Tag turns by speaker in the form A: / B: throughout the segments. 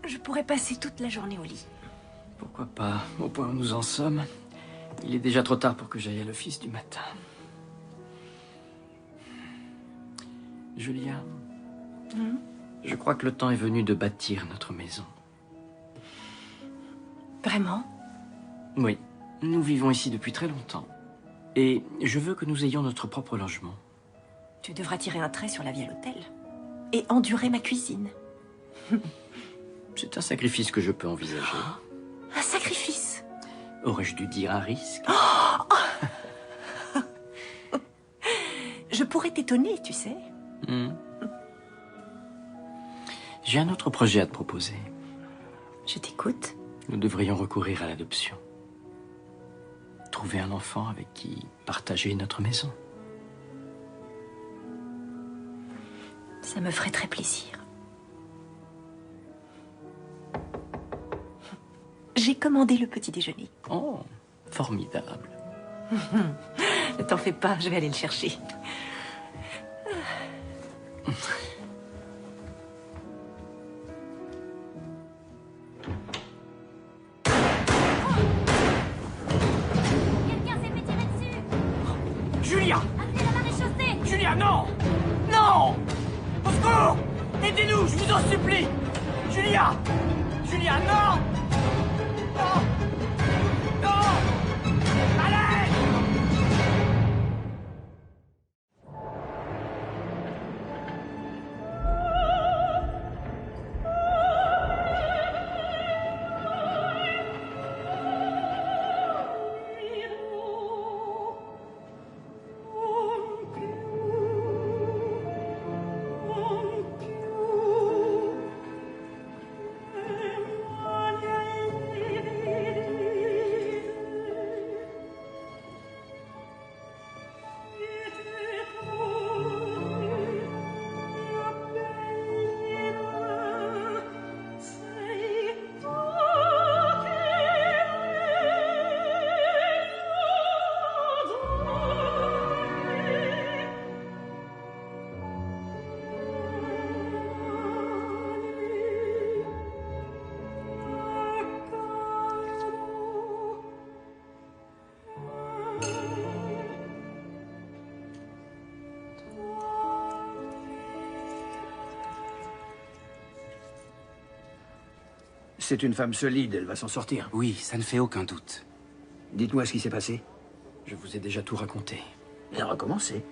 A: Je pourrais passer toute la journée au lit.
B: Pourquoi pas? Au point où nous en sommes, il est déjà trop tard pour que j'aille à l'office du matin. Julia, je crois que le temps est venu de bâtir notre maison.
A: Vraiment?
B: Oui, nous vivons ici depuis très longtemps. Et je veux que nous ayons notre propre logement.
A: Tu devras tirer un trait sur la vie à l'hôtel. Et endurer ma cuisine.
B: C'est un sacrifice que je peux envisager.
A: Un sacrifice?
B: Aurais-je dû dire un risque?
A: Je pourrais t'étonner, tu sais.
B: J'ai un autre projet à te proposer.
A: Je t'écoute.
B: Nous devrions recourir à l'adoption. Trouver un enfant avec qui partager notre maison.
A: Ça me ferait très plaisir. J'ai commandé le petit déjeuner.
B: Oh, formidable.
A: Ne t'en fais pas, je vais aller le chercher.
C: Quelqu'un s'est fait tirer dessus.
B: Julia!
C: Appelez la maréchaussée.
B: Julia, non! Non! Au secours! Aidez-nous, je vous en supplie! Julia! Julia, non! Non! Non! Allez!
D: C'est une femme solide, elle va s'en sortir.
E: Oui, ça ne fait aucun doute.
D: Dites-moi ce qui s'est passé.
B: Je vous ai déjà tout raconté.
D: Et recommencer.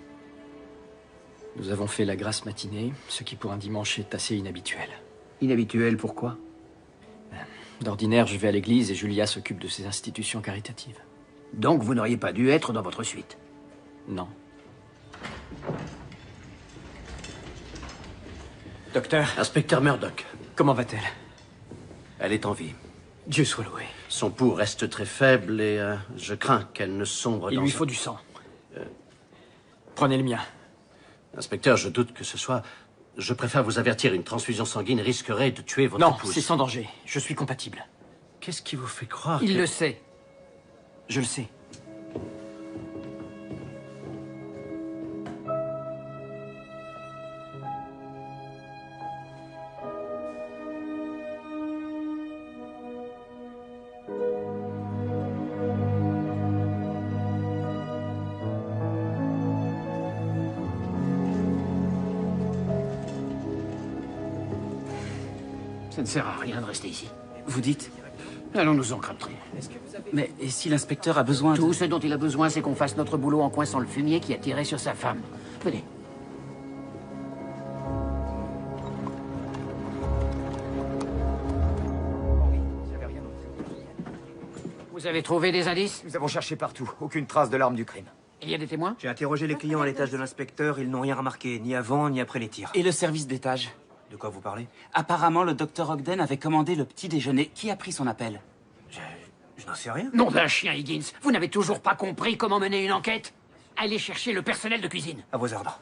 B: Nous avons fait la grasse matinée, ce qui pour un dimanche est assez inhabituel.
D: Inhabituel, pourquoi?
B: D'ordinaire, je vais à l'église et Julia s'occupe de ses institutions caritatives.
D: Donc vous n'auriez pas dû être dans votre suite.
B: Non. Docteur,
F: Inspecteur Murdoch,
B: comment va-t-elle?
F: elle est en vie.
B: Dieu soit loué.
F: Son pouls reste très faible et je crains qu'elle ne sombre
B: Il
F: dans
B: lui
F: un-
B: faut du sang. Prenez le mien.
F: Inspecteur, je doute que ce soit... Je préfère vous avertir, une transfusion sanguine risquerait de tuer votre
B: Non,
F: épouse.
B: c'est sans danger. Je suis compatible.
F: Qu'est-ce qui vous fait croire
B: Il
F: que...
B: le sait. Je le sais.
D: Ça ne sert à rien de rester ici.
E: Vous dites?
D: Allons nous encrapter.
E: Mais et si l'inspecteur a besoin de...
D: Tout ce dont il a besoin, c'est qu'on fasse notre boulot en coinçant le fumier qui a tiré sur sa femme. Venez. Vous avez trouvé des indices?
G: Nous avons cherché partout. Aucune trace de l'arme du crime.
D: Il y a des témoins?
G: J'ai interrogé les clients à l'étage de l'inspecteur. Ils n'ont rien remarqué, ni avant, ni après les tirs.
E: Et le service d'étage?
G: De quoi vous parlez?
E: Apparemment, le docteur Ogden avait commandé le petit déjeuner. Qui a pris son appel?
G: Je n'en sais rien.
D: Nom d'un chien, Higgins. Vous n'avez toujours pas compris comment mener une enquête? Allez chercher le personnel de cuisine.
G: À vos ordres.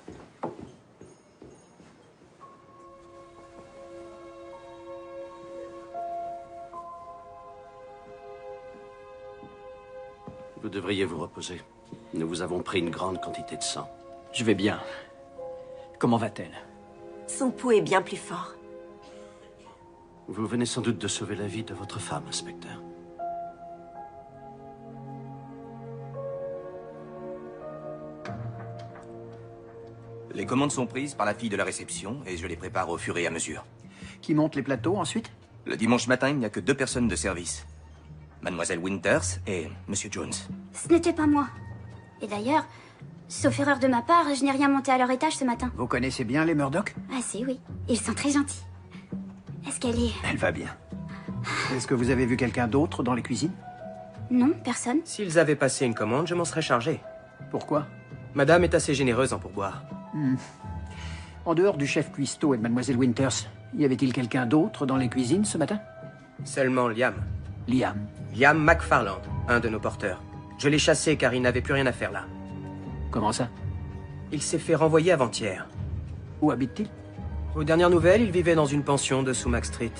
F: Vous devriez vous reposer. Nous vous avons pris une grande quantité de sang.
B: Je vais bien. Comment va-t-elle?
A: Son pouls est bien plus fort.
F: Vous venez sans doute de sauver la vie de votre femme, inspecteur.
G: Les commandes sont prises par la fille de la réception et je les prépare au fur et à mesure.
H: Qui monte les plateaux ensuite?
G: Le dimanche matin, il n'y a que 2 personnes de service. Mademoiselle Winters et Monsieur Jones.
C: Ce n'était pas moi. Et d'ailleurs, sauf erreur de ma part, je n'ai rien monté à leur étage ce matin.
H: Vous connaissez bien les Murdoch?
C: Ah si, oui. Ils sont très gentils. Est-ce qu'elle est...
H: Elle va bien. Est-ce que vous avez vu quelqu'un d'autre dans les cuisines?
C: Non, personne.
I: S'ils avaient passé une commande, je m'en serais chargé.
H: Pourquoi?
I: Madame est assez généreuse en pourboire.
H: En dehors du chef cuistot et de Mademoiselle Winters, y avait-il quelqu'un d'autre dans les cuisines ce matin?
I: Seulement Liam.
H: Liam.
I: Liam McFarland, un de nos porteurs. Je l'ai chassé car il n'avait plus rien à faire là.
H: Comment ça?
I: Il s'est fait renvoyer avant-hier.
H: Où habite-t-il?
I: Aux dernières nouvelles, il vivait dans une pension de Sumac Street.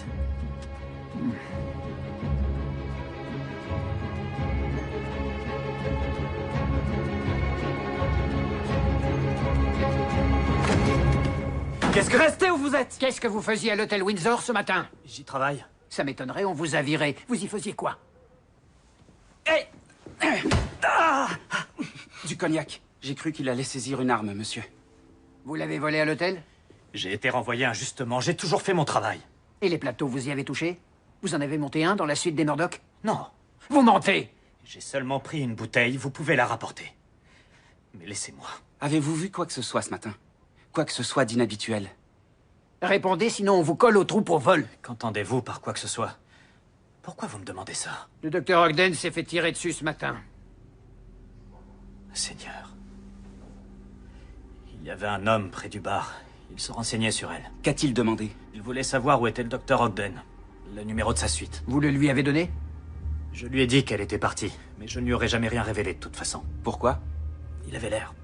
B: Qu'est-ce que... Restez où vous êtes!
D: Qu'est-ce que vous faisiez à l'hôtel Windsor ce matin?
B: J'y travaille.
D: Ça m'étonnerait, on vous a viré. Vous y faisiez quoi?
E: Du cognac. J'ai cru qu'il allait saisir une arme, monsieur.
D: Vous l'avez volé à l'hôtel?
B: J'ai été renvoyé injustement. J'ai toujours fait mon travail.
D: Et les plateaux, vous y avez touché? Vous en avez monté un dans la suite des Murdoch?
B: Non.
D: Vous mentez!
B: J'ai seulement pris une bouteille. Vous pouvez la rapporter. Mais laissez-moi.
E: Avez-vous vu quoi que ce soit ce matin? Quoi que ce soit d'inhabituel?
D: Répondez, sinon on vous colle au trou pour vol.
B: Qu'entendez-vous par quoi que ce soit? Pourquoi vous me demandez ça?
D: Le docteur Ogden s'est fait tirer dessus ce matin.
B: Seigneur. Il y avait un homme près du bar. Il se renseignait sur elle.
E: Qu'a-t-il demandé?
B: Il voulait savoir où était le docteur Ogden. Le numéro de sa suite.
D: Vous le lui avez donné?
B: Je lui ai dit qu'elle était partie, mais je ne lui aurais jamais rien révélé de toute façon.
E: Pourquoi?
B: Il avait l'air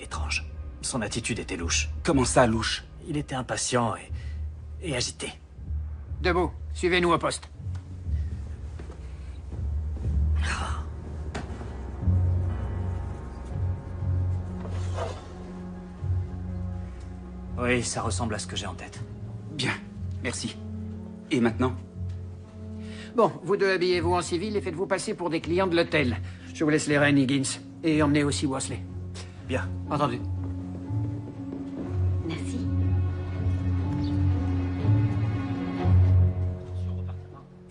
B: étrange. Son attitude était louche.
E: Comment ça, louche?
B: Il était impatient et agité.
D: Debout, suivez-nous au poste.
B: Oui, ça ressemble à ce que j'ai en tête.
E: Bien, merci. Et maintenant?
D: Bon, vous deux habillez-vous en civil et faites-vous passer pour des clients de l'hôtel. Je vous laisse les rênes, Higgins. Et emmenez aussi Wesley.
B: Bien.
D: Entendu.
C: Merci.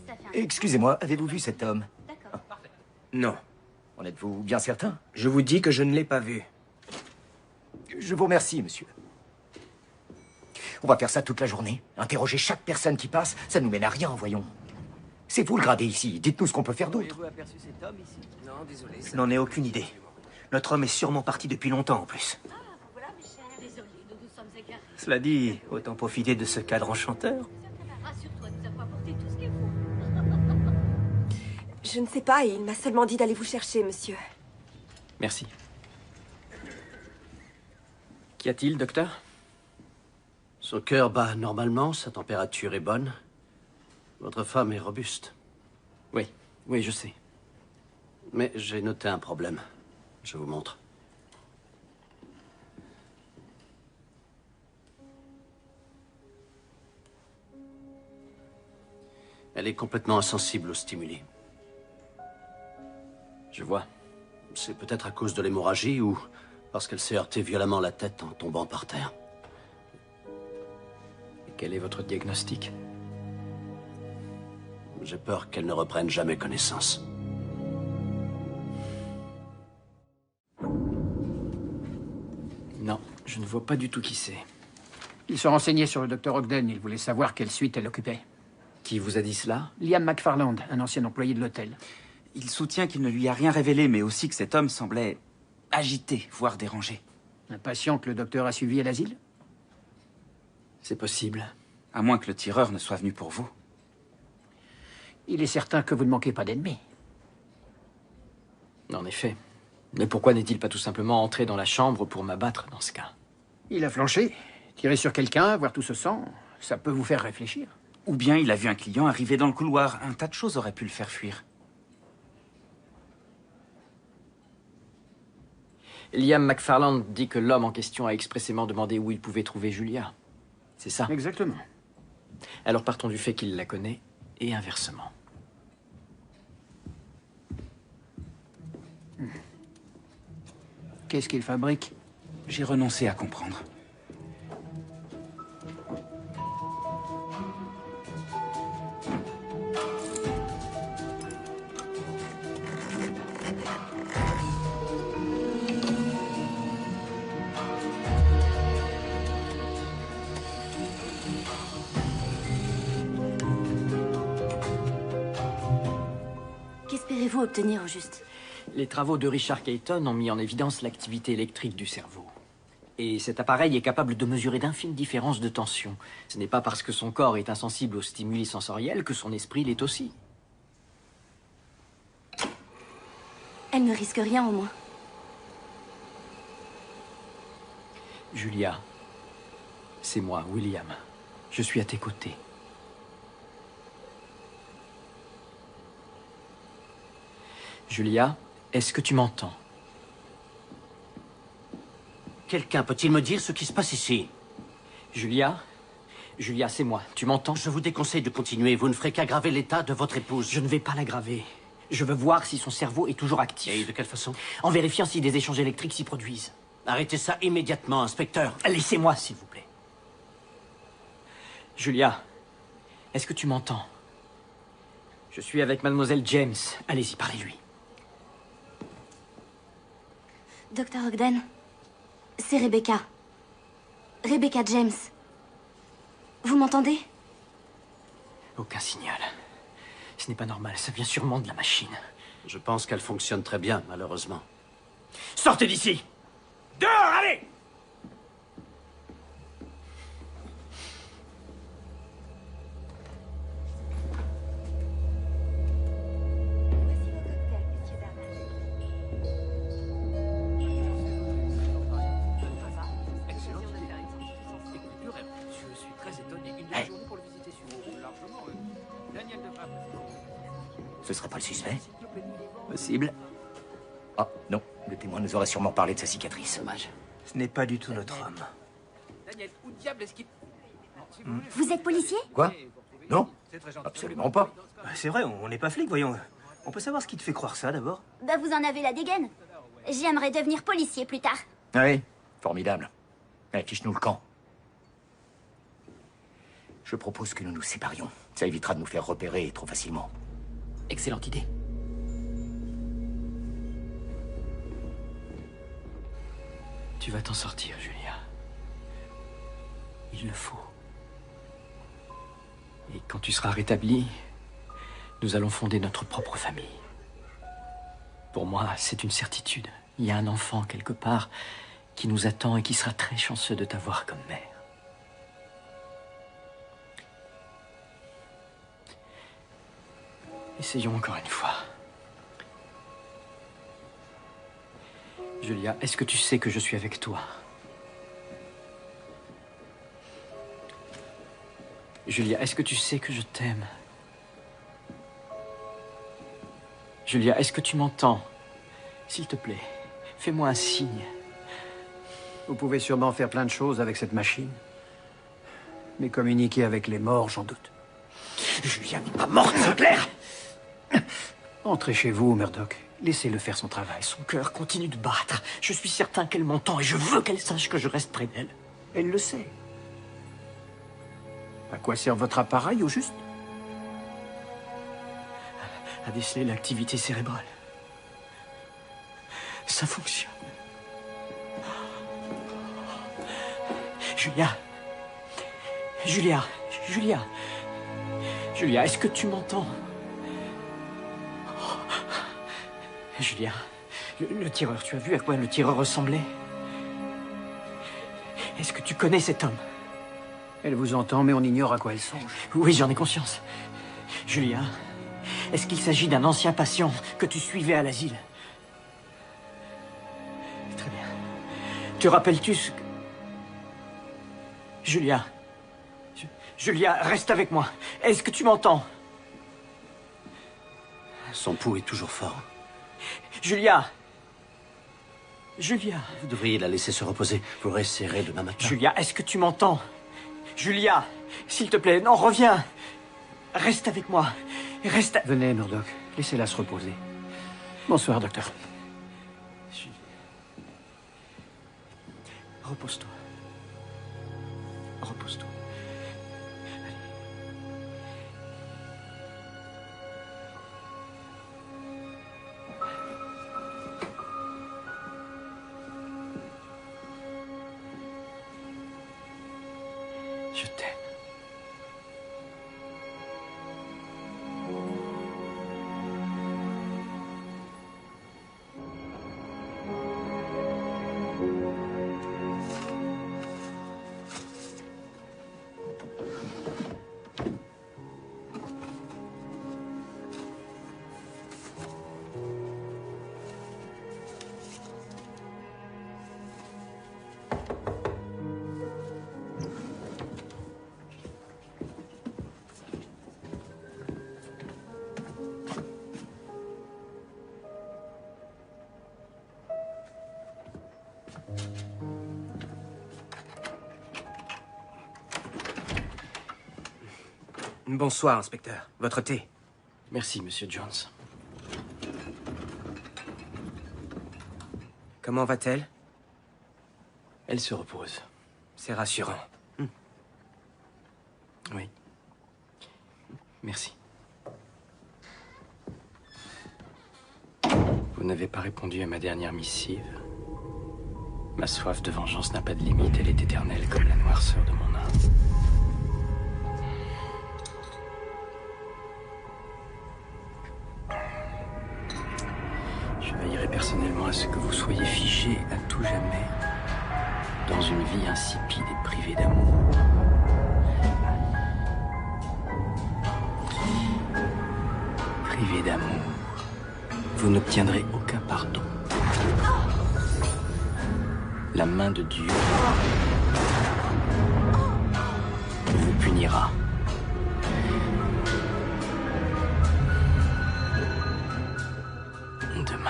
C: Ça fait un...
J: Excusez-moi, avez-vous vu cet homme?
C: D'accord.
I: Non.
J: En êtes-vous bien certain?
I: Je vous dis que je ne l'ai pas vu.
J: Je vous remercie, monsieur. On va faire ça toute la journée. Interroger chaque personne qui passe, ça nous mène à rien, voyons. C'est vous le gradé ici. Dites-nous ce qu'on peut faire d'autre.
G: Avez-vous aperçu cet homme ici?
I: Non, désolé.
G: Je n'en ai aucune idée. Notre homme est sûrement parti depuis longtemps en plus.
C: Voilà, mes chers. Désolé, nous nous sommes égarés.
G: Cela dit, autant profiter de ce cadre enchanteur.
C: Rassure-toi, nous avons apporté tout ce qu'il faut.
K: Je ne sais pas, et il m'a seulement dit d'aller vous chercher, monsieur.
I: Merci. Qu'y a-t-il, docteur?
F: Son cœur bat normalement, sa température est bonne. Votre femme est robuste.
I: Oui, je sais.
F: Mais j'ai noté un problème. Je vous montre. Elle est complètement insensible aux stimuli.
I: Je vois.
F: C'est peut-être à cause de l'hémorragie ou parce qu'elle s'est heurtée violemment la tête en tombant par terre.
I: Et quel est votre diagnostic?
F: J'ai peur qu'elle ne reprenne jamais connaissance.
I: Non, je ne vois pas du tout qui c'est.
D: Il se renseignait sur le docteur Ogden. Il voulait savoir quelle suite elle occupait.
I: Qui vous a dit cela?
D: Liam McFarland, un ancien employé de l'hôtel.
E: Il soutient qu'il ne lui a rien révélé, mais aussi que cet homme semblait agité, voire dérangé.
D: Un patient que le docteur a suivi à l'asile?
I: C'est possible.
E: À moins que le tireur ne soit venu pour vous.
D: Il est certain que vous ne manquez pas d'ennemis.
I: En effet. Mais pourquoi n'est-il pas tout simplement entré dans la chambre pour m'abattre dans ce cas?
D: Il a flanché. Tirer sur quelqu'un, voir tout ce sang, ça peut vous faire réfléchir.
E: Ou bien il a vu un client arriver dans le couloir. Un tas de choses auraient pu le faire fuir.
I: Liam McFarland dit que l'homme en question a expressément demandé où il pouvait trouver Julia. C'est ça?
D: Exactement.
B: Alors partons du fait qu'il la connaît, et inversement.
H: Qu'est-ce qu'il fabrique?
E: J'ai renoncé à comprendre.
C: Qu'espérez-vous obtenir au juste?
B: Les travaux de Richard Caton ont mis en évidence l'activité électrique du cerveau. Et cet appareil est capable de mesurer d'infimes différences de tension. Ce n'est pas parce que son corps est insensible aux stimuli sensoriels que son esprit l'est aussi.
C: Elle ne risque rien au moins.
B: Julia, c'est moi, William. Je suis à tes côtés. Julia, est-ce que tu m'entends?
F: Quelqu'un peut-il me dire ce qui se passe ici?
B: Julia? Julia, c'est moi. Tu m'entends?
F: Je vous déconseille de continuer. Vous ne ferez qu'aggraver l'état de votre épouse.
B: Je ne vais pas l'aggraver. Je veux voir si son cerveau est toujours actif.
F: Et de quelle façon?
B: En vérifiant si des échanges électriques s'y produisent.
F: Arrêtez ça immédiatement, inspecteur.
B: Laissez-moi, s'il vous plaît. Julia, est-ce que tu m'entends? Je suis avec mademoiselle James. Allez-y, parlez-lui.
C: Dr. Ogden, c'est Rebecca. Rebecca James. Vous m'entendez?
B: Aucun signal. Ce n'est pas normal, ça vient sûrement de la machine.
F: Je pense qu'elle fonctionne très bien, malheureusement.
B: Sortez d'ici! Dehors, allez!
J: Ce serait pas le suspect?
E: Possible.
J: Ah, non. Le témoin nous aurait sûrement parlé de sa cicatrice.
B: Dommage.
L: Ce n'est pas du tout notre homme.
D: Daniel, où diable est-ce qu'il...
C: Vous êtes policier?
J: Quoi? Non, absolument pas.
L: C'est vrai, on n'est pas flics, voyons. On peut savoir ce qui te fait croire ça, d'abord?
C: Bah, vous en avez la dégaine. J'aimerais devenir policier plus tard.
J: Oui, formidable. Affiche-nous le camp. Je propose que nous nous séparions. Ça évitera de nous faire repérer trop facilement.
B: Excellente idée. Tu vas t'en sortir, Julia. Il le faut. Et quand tu seras rétablie, nous allons fonder notre propre famille. Pour moi, c'est une certitude. Il y a un enfant quelque part qui nous attend et qui sera très chanceux de t'avoir comme mère. Essayons encore une fois. Julia, est-ce que tu sais que je suis avec toi? Julia, est-ce que tu sais que je t'aime? Julia, est-ce que tu m'entends? S'il te plaît, fais-moi un signe.
H: Vous pouvez sûrement faire plein de choses avec cette machine. Mais communiquer avec les morts, j'en doute.
B: Julia n'est pas morte, c'est clair!
H: Entrez chez vous, Murdoch. Laissez-le faire son travail.
B: Son cœur continue de battre. Je suis certain qu'elle m'entend et je veux qu'elle sache que je reste près d'elle.
H: Elle le sait. À quoi sert votre appareil, au juste?
B: À déceler l'activité cérébrale. Ça fonctionne. Julia. Julia. Julia. Julia, est-ce que tu m'entends? Julia, le tireur, tu as vu à quoi le tireur ressemblait? Est-ce que tu connais cet homme?
H: Elle vous entend, mais on ignore à quoi elle songe.
B: Oui, j'en ai conscience. Julia, est-ce qu'il s'agit d'un ancien patient que tu suivais à l'asile? Très bien. Te rappelles-tu ce que... Julia. Julia, reste avec moi. Est-ce que tu m'entends?
F: Son pouls est toujours fort.
B: Julia. Julia.
F: Vous devriez la laisser se reposer. Vous réessaierez demain matin.
B: Julia, est-ce que tu m'entends? Julia, s'il te plaît, non, reviens. Reste avec moi. Reste...
H: Venez, Murdoch. Laissez-la se reposer. Bonsoir, docteur.
B: Repose-toi. Repose-toi. Je t'aime.
I: Bonsoir, inspecteur. Votre thé.
B: Merci, monsieur Jones.
I: Comment va-t-elle?
B: Elle se repose.
I: C'est rassurant.
B: Oui. Merci. Vous n'avez pas répondu à ma dernière missive. Ma soif de vengeance n'a pas de limite, elle est éternelle comme la noirceur de mon âme. Je veillerai personnellement à ce que vous soyez figé à tout jamais dans une vie insipide et privée d'amour. Privé d'amour, vous n'obtiendrez aucun pardon. La main de Dieu vous punira. Demain.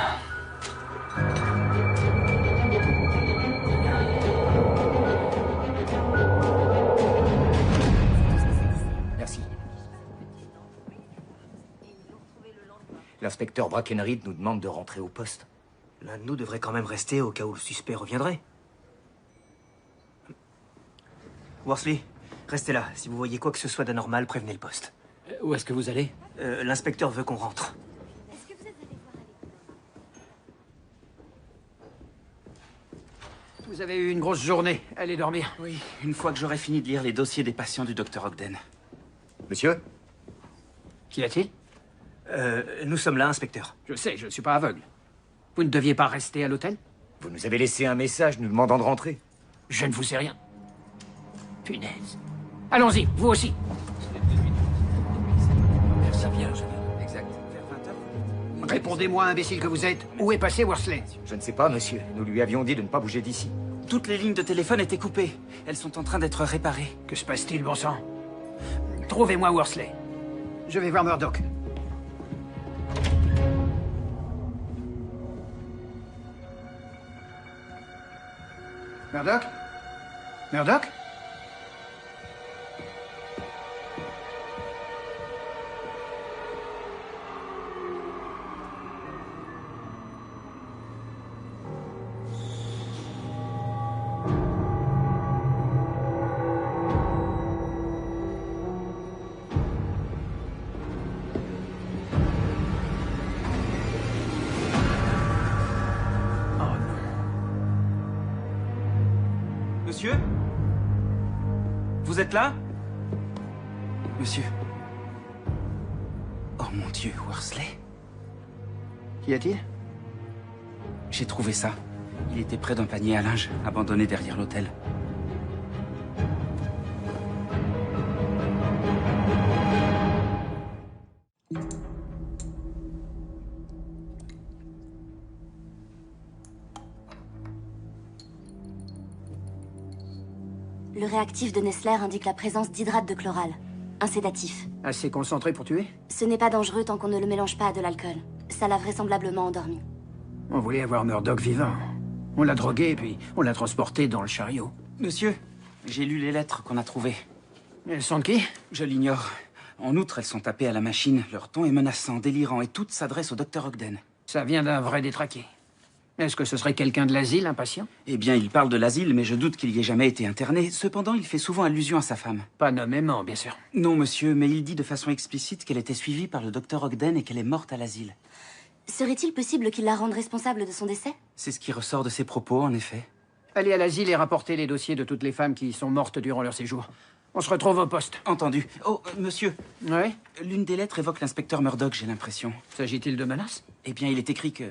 J: Merci. L'inspecteur Brackenreed nous demande de rentrer au poste.
L: L'un de nous devrait quand même rester au cas où le suspect reviendrait. Worsley, restez là. Si vous voyez quoi que ce soit d'anormal, prévenez le poste.
H: Où est-ce que vous allez?
L: L'inspecteur veut qu'on rentre.
H: Vous avez eu une grosse journée. Allez dormir.
E: Oui, une fois que j'aurai fini de lire les dossiers des patients du docteur Ogden.
J: Monsieur?
H: Qu'y a-t-il?
L: Nous sommes là, inspecteur.
H: Je sais, je ne suis pas aveugle. Vous ne deviez pas rester à l'hôtel?
J: Vous nous avez laissé un message nous demandant de rentrer.
H: Je ne vous sais rien. Punaise. Allons-y, vous aussi.
J: Vers sa vierge. Exact.
H: Répondez-moi, imbécile que vous êtes. Où est passé Worsley?
J: Je ne sais pas, monsieur. Nous lui avions dit de ne pas bouger d'ici.
E: Toutes les lignes de téléphone étaient coupées. Elles sont en train d'être réparées.
H: Que se passe-t-il, bon sang? Trouvez-moi Worsley. Je vais voir Murdoch. Murdoch? Murdoch?
E: Monsieur? Vous êtes là? Monsieur? Oh mon Dieu, Worsley?
H: Qu'y a-t-il?
E: J'ai trouvé ça. Il était près d'un panier à linge, abandonné derrière l'hôtel.
C: Le réactif de Nessler indique la présence d'hydrate de chloral, un sédatif.
H: Assez concentré pour tuer?
C: Ce n'est pas dangereux tant qu'on ne le mélange pas à de l'alcool. Ça l'a vraisemblablement endormi.
H: On voulait avoir Murdoch vivant. On l'a drogué, puis on l'a transporté dans le chariot.
E: Monsieur, j'ai lu les lettres qu'on a trouvées.
D: Elles sont de qui?
E: Je l'ignore. En outre, elles sont tapées à la machine. Leur ton est menaçant, délirant, et toutes s'adressent au docteur Ogden.
D: Ça vient d'un vrai détraqué. Est-ce que ce serait quelqu'un de l'asile, un patient?
E: Eh bien, il parle de l'asile, mais je doute qu'il y ait jamais été interné. Cependant, il fait souvent allusion à sa femme.
D: Pas nommément, bien sûr.
E: Non, monsieur, mais il dit de façon explicite qu'elle était suivie par le docteur Ogden et qu'elle est morte à l'asile.
C: Serait-il possible qu'il la rende responsable de son décès?
E: C'est ce qui ressort de ses propos, en effet.
D: Allez à l'asile et rapportez les dossiers de toutes les femmes qui sont mortes durant leur séjour. On se retrouve au poste.
E: Entendu. Oh, monsieur.
D: Oui?
E: L'une des lettres évoque l'inspecteur Murdoch, j'ai l'impression.
D: S'agit-il de menaces?
E: Eh bien, il est écrit que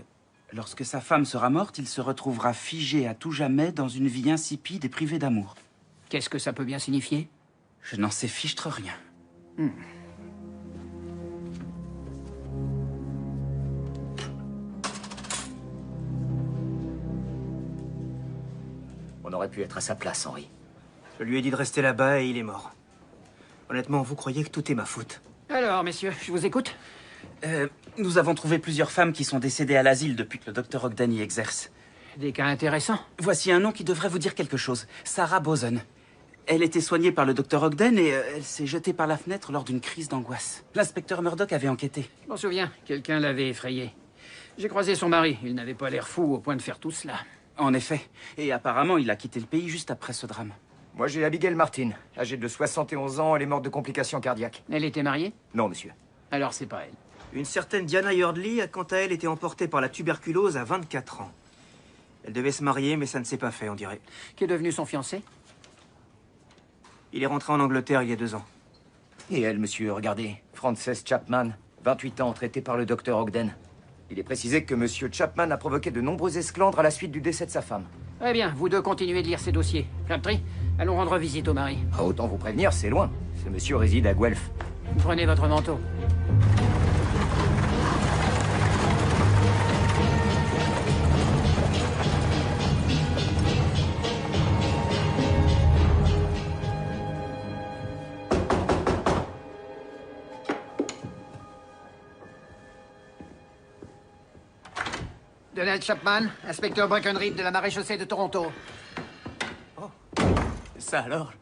E: lorsque sa femme sera morte, il se retrouvera figé à tout jamais dans une vie insipide et privée d'amour.
D: Qu'est-ce que ça peut bien signifier?
E: Je n'en sais fichtre rien.
J: On aurait pu être à sa place, Henry.
L: Je lui ai dit de rester là-bas et il est mort. Honnêtement, vous croyez que tout est ma faute?
D: Alors, messieurs, je vous écoute.
E: Nous avons trouvé plusieurs femmes qui sont décédées à l'asile depuis que le docteur Ogden y exerce.
D: Des cas intéressants.
E: Voici un nom qui devrait vous dire quelque chose. Sarah Boson. Elle était soignée par le docteur Ogden et elle s'est jetée par la fenêtre lors d'une crise d'angoisse. L'inspecteur Murdoch avait enquêté.
D: Je m'en souviens, quelqu'un l'avait effrayée. J'ai croisé son mari. Il n'avait pas l'air fou au point de faire tout cela.
E: En effet. Et apparemment, il a quitté le pays juste après ce drame.
J: Moi, j'ai Abigail Martin. Âgée de 71 ans, elle est morte de complications cardiaques.
D: Elle était mariée?
J: Non, monsieur.
D: Alors, c'est pas elle.
L: Une certaine Diana Yardley a quant à elle été emportée par la tuberculose à 24 ans. Elle devait se marier, mais ça ne s'est pas fait, on dirait.
D: Qui est devenu son fiancé?
L: Il est rentré en Angleterre il y a 2 ans.
J: Et elle, monsieur, regardez. Frances Chapman, 28 ans, traitée par le docteur Ogden. Il est précisé que monsieur Chapman a provoqué de nombreux esclandres à la suite du décès de sa femme.
D: Très bien, vous deux continuez de lire ces dossiers. Crabtree, allons rendre visite au mari.
J: Ah, autant vous prévenir, c'est loin. Ce monsieur réside à Guelph.
D: Prenez votre manteau. Donald Chapman, inspecteur Breckenridge de la maréchaussée de Toronto.
B: Ça alors?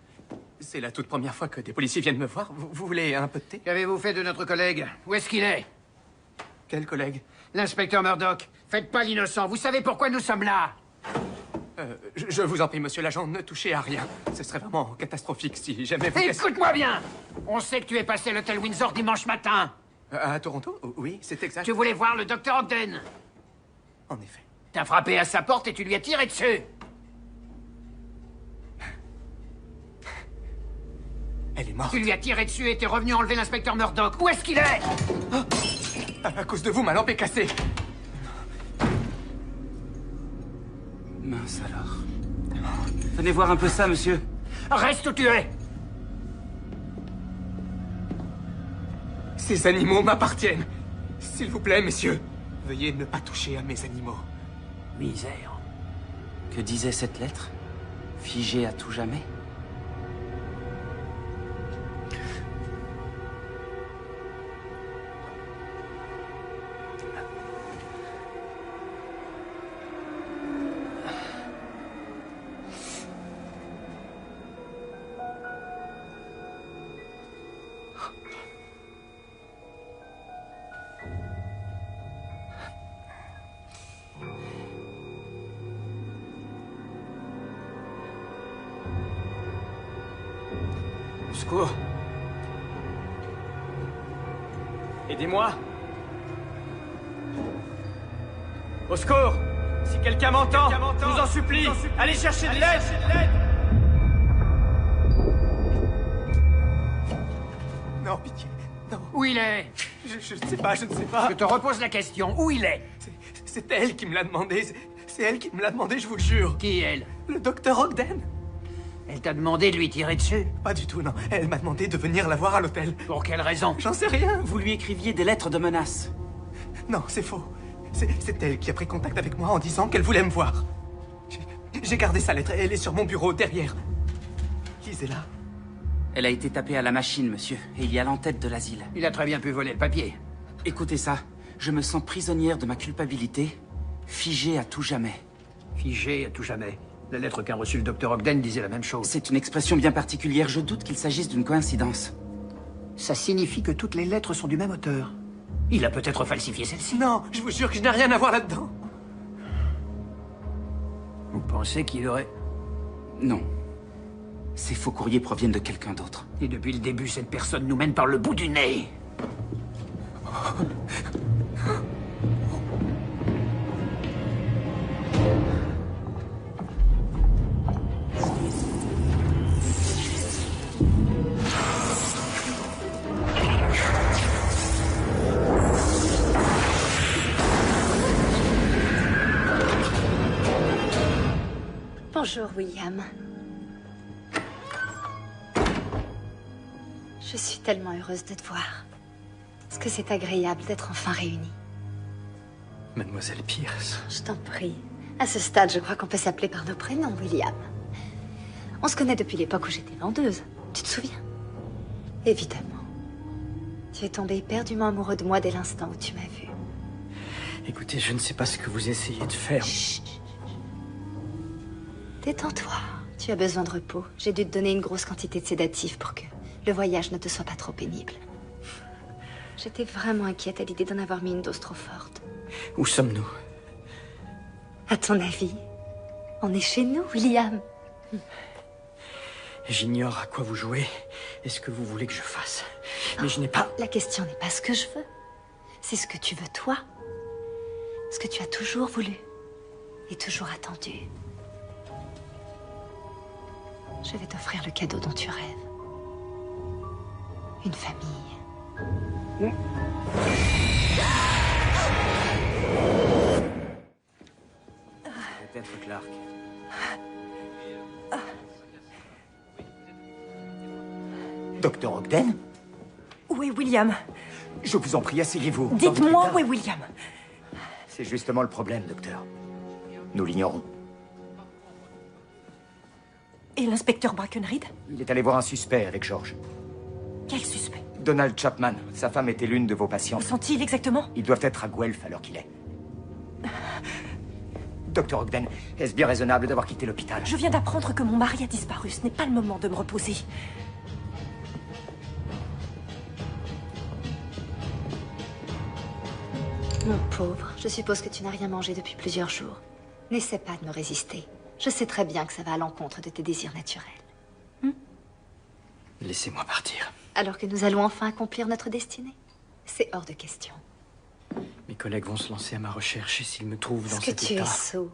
B: C'est la toute première fois que des policiers viennent me voir. Vous voulez un peu de thé?
D: Qu'avez-vous fait de notre collègue? Où est-ce qu'il est?
B: Quel collègue?
D: L'inspecteur Murdoch. Faites pas l'innocent. Vous savez pourquoi nous sommes là?
B: Je vous en prie, monsieur l'agent, ne touchez à rien. Ce serait vraiment catastrophique si jamais vous...
D: Écoute-moi bien! On sait que tu es passé à l'hôtel Windsor dimanche matin.
B: À Toronto? Oui, c'est exact.
D: Tu voulais voir le docteur Ogden.
B: En effet.
D: T'as frappé à sa porte et tu lui as tiré dessus.
B: Elle est morte.
D: Tu lui as tiré dessus et t'es revenu enlever l'inspecteur Murdoch. Où est-ce qu'il est?
B: À cause de vous, ma lampe est cassée.
E: Mince alors. Venez voir un peu ça, monsieur.
D: Reste où tu es.
B: Ces animaux m'appartiennent. S'il vous plaît, messieurs, veuillez ne pas toucher à mes animaux.
D: Misère.
E: Que disait cette lettre? Figée à tout jamais?
B: Au secours. Aidez-moi. Au secours. Si quelqu'un m'entend, je vous en supplie, allez chercher de l'aide. Non, pitié. Non.
D: Où il est?
B: Je ne sais pas, je ne sais pas.
D: Je te repose la question. Où il est?
B: C'est elle qui me l'a demandé. C'est elle qui me l'a demandé, je vous le jure.
D: Qui, elle?
B: Le docteur Ogden.
D: Elle t'a demandé de lui tirer dessus?
B: Pas du tout, non. Elle m'a demandé de venir la voir à l'hôtel.
D: Pour quelle raison?
B: J'en sais rien.
E: Vous lui écriviez des lettres de menace.
B: Non, c'est faux. C'est elle qui a pris contact avec moi en disant qu'elle voulait me voir. J'ai gardé sa lettre. Elle est sur mon bureau, derrière. Lisez-la.
E: Elle a été tapée à la machine, monsieur, et il y a l'entête de l'asile.
D: Il a très bien pu voler le papier.
E: Écoutez ça. Je me sens prisonnière de ma culpabilité, figée à tout jamais.
D: Figée à tout jamais. La lettre qu'a reçue le docteur Ogden disait la même chose.
E: C'est une expression bien particulière. Je doute qu'il s'agisse d'une coïncidence.
D: Ça signifie que toutes les lettres sont du même auteur. Il a peut-être falsifié celle-ci.
F: Non, je vous jure que je n'ai rien à voir là-dedans.
D: Vous pensez qu'il aurait...
E: Non. Ces faux courriers proviennent de quelqu'un d'autre.
D: Et depuis le début, cette personne nous mène par le bout du nez.
M: Bonjour, William. Je suis tellement heureuse de te voir. Parce que c'est agréable d'être enfin réunis.
B: Mademoiselle Pierce.
M: Je t'en prie. À ce stade, je crois qu'on peut s'appeler par nos prénoms, William. On se connaît depuis l'époque où j'étais vendeuse. Tu te souviens? Évidemment. Tu es tombé éperdument amoureux de moi dès l'instant où tu m'as vue.
B: Écoutez, je ne sais pas ce que vous essayez de faire.
M: Chut. Détends-toi. Tu as besoin de repos. J'ai dû te donner une grosse quantité de sédatifs pour que le voyage ne te soit pas trop pénible. J'étais vraiment inquiète à l'idée d'en avoir mis une dose trop forte.
B: Où sommes-nous?
M: À ton avis, on est chez nous, William.
B: J'ignore à quoi vous jouez et ce que vous voulez que je fasse. Mais je n'ai pas...
M: La question n'est pas ce que je veux. C'est ce que tu veux, toi. Ce que tu as toujours voulu. Et toujours attendu. Je vais t'offrir le cadeau dont tu rêves. Une famille.
E: Peut-être Clark.
J: Docteur Ogden?
A: Où est William?
J: Je vous en prie, asseyez-vous.
A: Dites-moi où est William.
J: C'est justement le problème, docteur. Nous l'ignorons.
A: Et l'inspecteur Brackenreed?
J: Il est allé voir un suspect avec George.
A: Quel suspect?
J: Donald Chapman. Sa femme était l'une de vos patientes.
A: Où sont-ils exactement?
J: Ils doivent être à Guelph à l'heure qu'il est. Docteur Ogden, est-ce bien raisonnable d'avoir quitté l'hôpital?
A: Je viens d'apprendre que mon mari a disparu. Ce n'est pas le moment de me reposer.
M: Mon pauvre, je suppose que tu n'as rien mangé depuis plusieurs jours. N'essaie pas de me résister. Je sais très bien que ça va à l'encontre de tes désirs naturels.
B: Laissez-moi partir.
M: Alors que nous allons enfin accomplir notre destinée? C'est hors de question.
B: Mes collègues vont se lancer à ma recherche et s'ils me trouvent dans
M: Est-ce
B: cet
M: que tu
B: état...
M: es sot?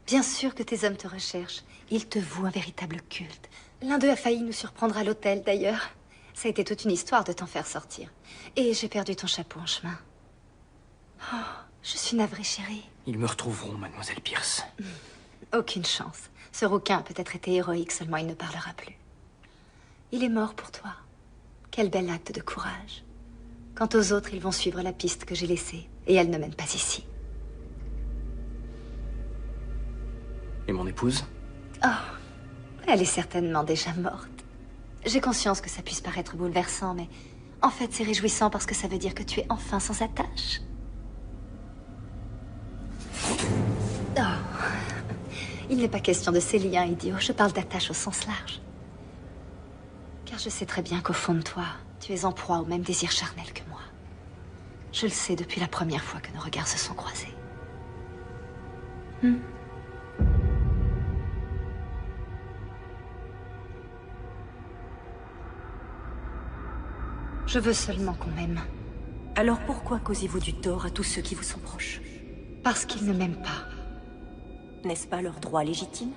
M: Bien sûr que tes hommes te recherchent. Ils te vouent un véritable culte. L'un d'eux a failli nous surprendre à l'hôtel, d'ailleurs. Ça a été toute une histoire de t'en faire sortir. Et j'ai perdu ton chapeau en chemin. Oh, je suis navrée, chérie.
B: Ils me retrouveront, mademoiselle Pierce.
M: Aucune chance. Ce rouquin a peut-être été héroïque, seulement il ne parlera plus. Il est mort pour toi. Quel bel acte de courage. Quant aux autres, ils vont suivre la piste que j'ai laissée. Et elle ne mène pas ici.
B: Et mon épouse?
M: Oh, elle est certainement déjà morte. J'ai conscience que ça puisse paraître bouleversant, mais en fait, c'est réjouissant parce que ça veut dire que tu es enfin sans attache. Oh. Il n'est pas question de ces liens idiots. Je parle d'attache au sens large. Car je sais très bien qu'au fond de toi, tu es en proie au même désir charnel que moi. Je le sais depuis la première fois que nos regards se sont croisés. Je veux seulement qu'on m'aime.
A: Alors pourquoi causez-vous du tort à tous ceux qui vous sont proches?
M: Parce qu'ils ne m'aiment pas.
A: N'est-ce pas leur droit légitime?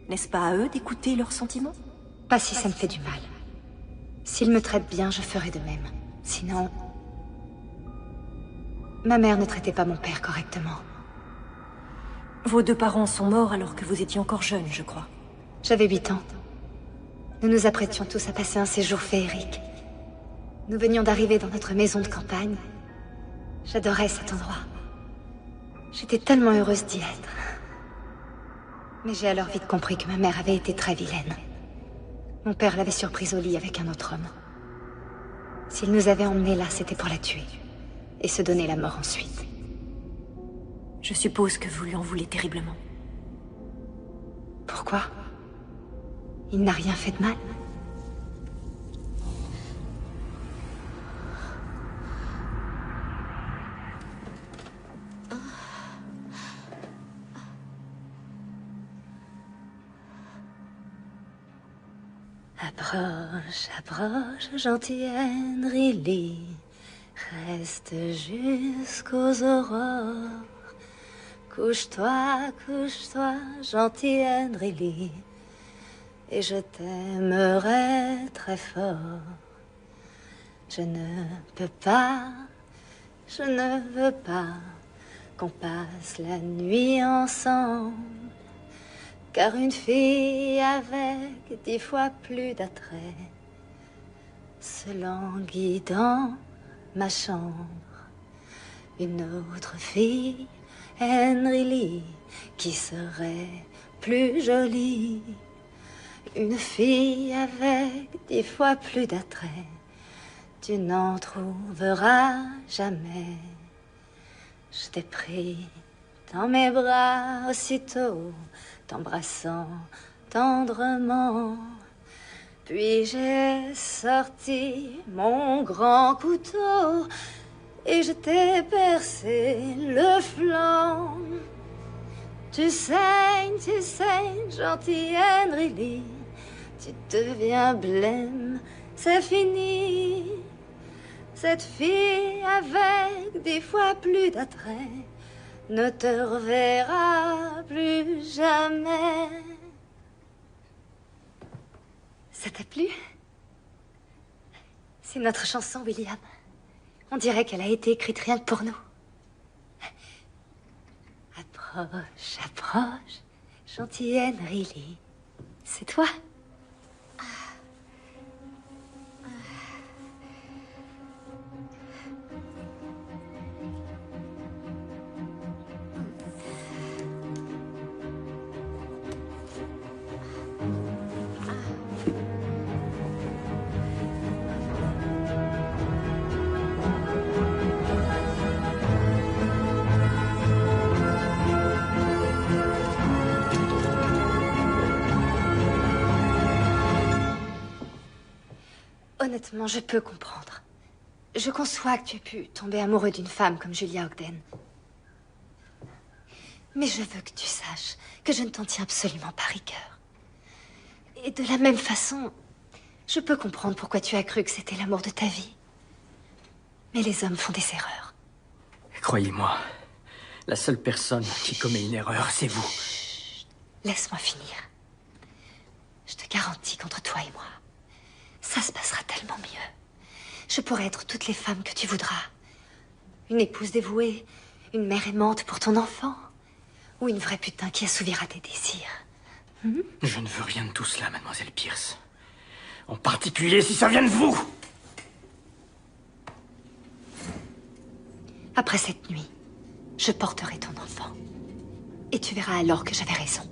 A: N'est-ce pas à eux d'écouter leurs sentiments?
M: Pas si ça me fait du mal. S'ils me traitent bien, je ferai de même. Sinon... Ma mère ne traitait pas mon père correctement.
A: Vos deux parents sont morts alors que vous étiez encore jeune, je crois.
M: J'avais 8 ans. Nous nous apprêtions tous à passer un séjour féerique. Nous venions d'arriver dans notre maison de campagne. J'adorais cet endroit. J'étais tellement heureuse d'y être. Mais j'ai alors vite compris que ma mère avait été très vilaine. Mon père l'avait surprise au lit avec un autre homme. S'il nous avait emmenés là, c'était pour la tuer. Et se donner la mort ensuite.
A: Je suppose que vous lui en voulez terriblement.
M: Pourquoi? Il n'a rien fait de mal. Approche, approche, gentille Henry Lee. Reste jusqu'aux aurores. Couche-toi, couche-toi, gentil Henry Lee, et je t'aimerai très fort. Je ne peux pas, je ne veux pas qu'on passe la nuit ensemble, car une fille avec 10 fois plus d'attrait se languit dans ma chambre. Une autre fille, Henry Lee, qui serait plus jolie. Une fille avec 10 fois plus d'attrait, tu n'en trouveras jamais. Je t'ai pris dans mes bras aussitôt, t'embrassant tendrement. Puis j'ai sorti mon grand couteau et je t'ai percé le flanc. Tu saignes, gentil Henry Lee. Tu deviens blême, c'est fini. Cette fille avec 10 fois plus d'attrait ne te reverra plus jamais. Ça t'a plu? C'est notre chanson, William. On dirait qu'elle a été écrite rien que pour nous. Approche, approche, gentil Henry Lee. C'est toi? Honnêtement, je peux comprendre. Je conçois que tu aies pu tomber amoureux d'une femme comme Julia Ogden. Mais je veux que tu saches que je ne t'en tiens absolument pas rigueur. Et de la même façon, je peux comprendre pourquoi tu as cru que c'était l'amour de ta vie. Mais les hommes font des erreurs.
B: Croyez-moi, la seule personne qui commet une erreur, c'est vous.
M: Chut, laisse-moi finir. Je te garantis qu'entre toi et moi, ça se passera tellement mieux. Je pourrai être toutes les femmes que tu voudras. Une épouse dévouée, une mère aimante pour ton enfant, ou une vraie putain qui assouvira tes désirs.
B: Je ne veux rien de tout cela, mademoiselle Pierce. En particulier si ça vient de vous.
M: Après cette nuit, je porterai ton enfant. Et tu verras alors que j'avais raison.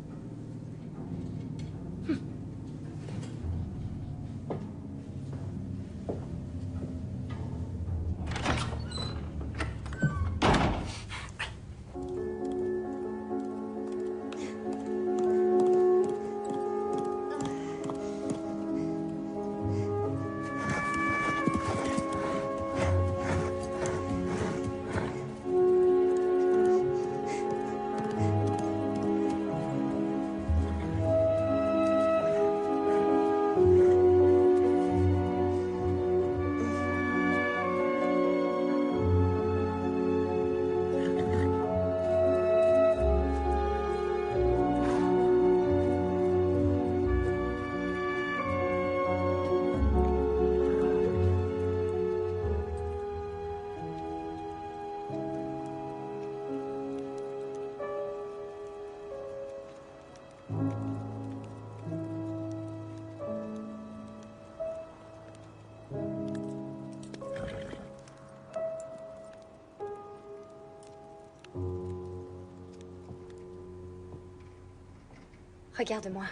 M: Regarde-moi.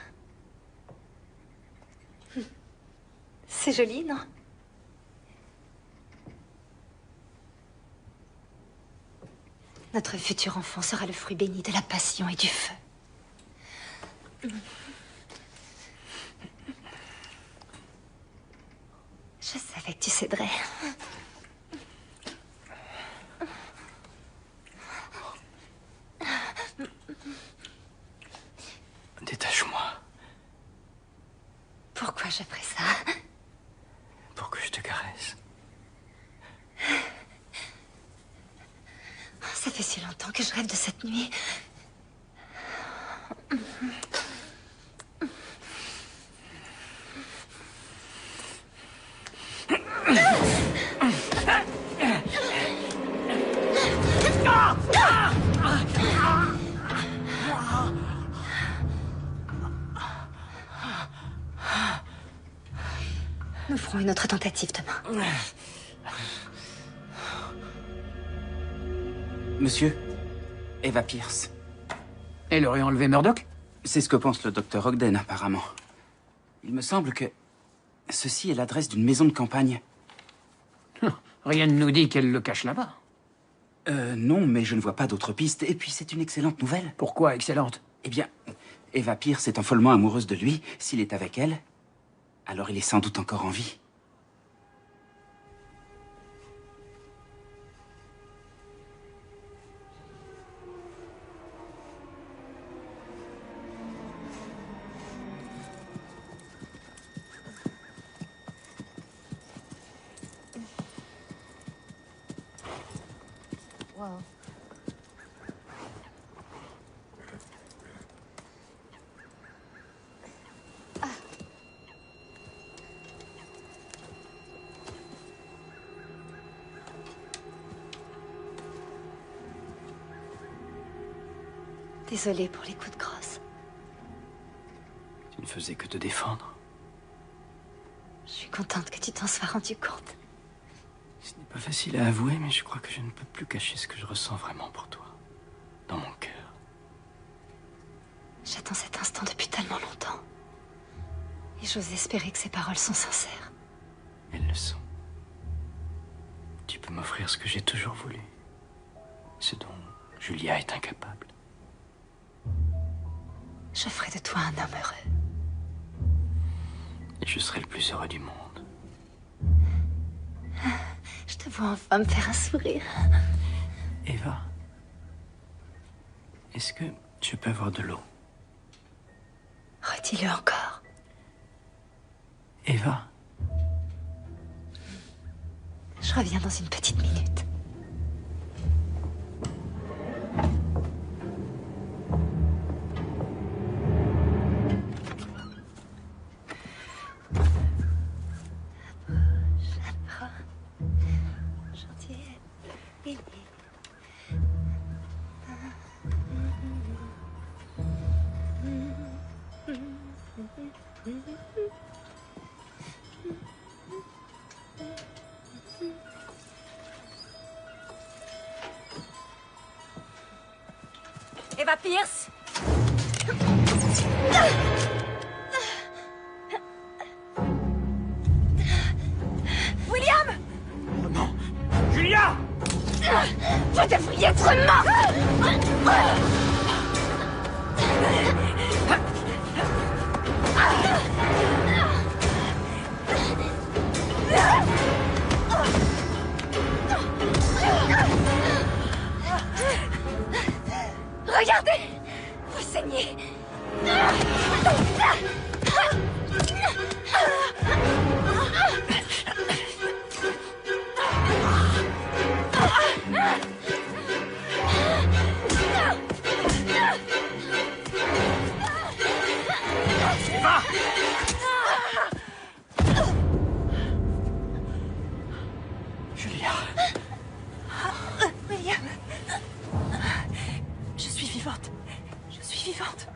M: C'est joli, non? Notre futur enfant sera le fruit béni de la passion et du feu. savais que tu céderais.
B: Détache-moi.
M: Pourquoi je ferais ça?
B: Pour que je te caresse.
M: Ça fait si longtemps que je rêve de cette nuit. Nous ferons une autre tentative demain.
E: Monsieur, Eva Pierce.
H: Elle aurait enlevé Murdoch?
E: C'est ce que pense le docteur Ogden, apparemment. Il me semble que ceci est l'adresse d'une maison de campagne.
H: Rien ne nous dit qu'elle le cache là-bas.
E: Non, mais je ne vois pas d'autres pistes. Et puis, c'est une excellente nouvelle.
H: Pourquoi excellente?
E: Eh bien, Eva Pierce est follement amoureuse de lui. S'il est avec elle, alors il est sans doute encore en vie.
M: Wow. Désolée pour les coups de crosse.
B: Tu ne faisais que te défendre.
M: Je suis contente que tu t'en sois rendu compte.
B: Ce n'est pas facile à avouer, mais je crois que je ne peux plus cacher ce que je ressens vraiment pour toi. Dans mon cœur.
M: J'attends cet instant depuis tellement longtemps. Et j'ose espérer que ces paroles sont sincères.
B: Elles le sont. Tu peux m'offrir ce que j'ai toujours voulu. Ce dont Julia est incapable.
M: Je ferai de toi un homme heureux.
B: Et je serai le plus heureux du monde.
M: Je te vois enfin me faire un sourire.
B: Eva, est-ce que je peux avoir de l'eau?
M: Redis-le encore.
B: Eva,
M: je reviens dans une petite minute.
A: Eva Pierce. William!
H: Oh non! Julia!
M: Vous devriez être mort! Regardez! Vous saignez!
B: Julia.
A: William. Je suis vivante. Je suis vivante.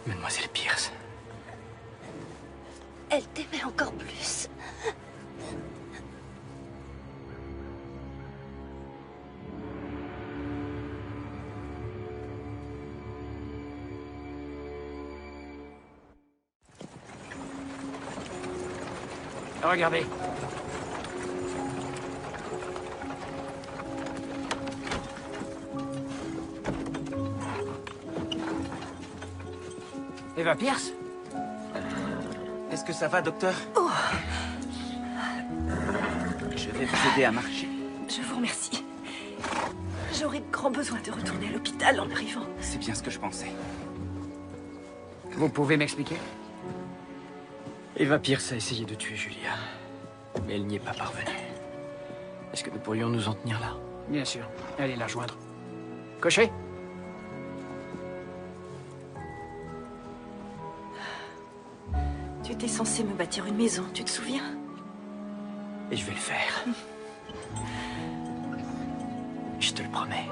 B: Mademoiselle Pierce.
M: Elle t'aimait encore plus.
H: Regardez.
D: Eva Pierce?
E: Est-ce que ça va, docteur? Je vais vous aider à marcher.
A: Je vous remercie. J'aurai grand besoin de retourner à l'hôpital en arrivant.
E: C'est bien ce que je pensais.
D: Vous pouvez m'expliquer?
B: Eva Pierce a essayé de tuer Julia, mais elle n'y est pas parvenue. Est-ce que nous pourrions nous en tenir là?
D: Bien sûr. Allez la joindre. Cocher?
A: Tu étais censé me bâtir une maison, tu te souviens?
B: Et je vais le faire. Je te le promets.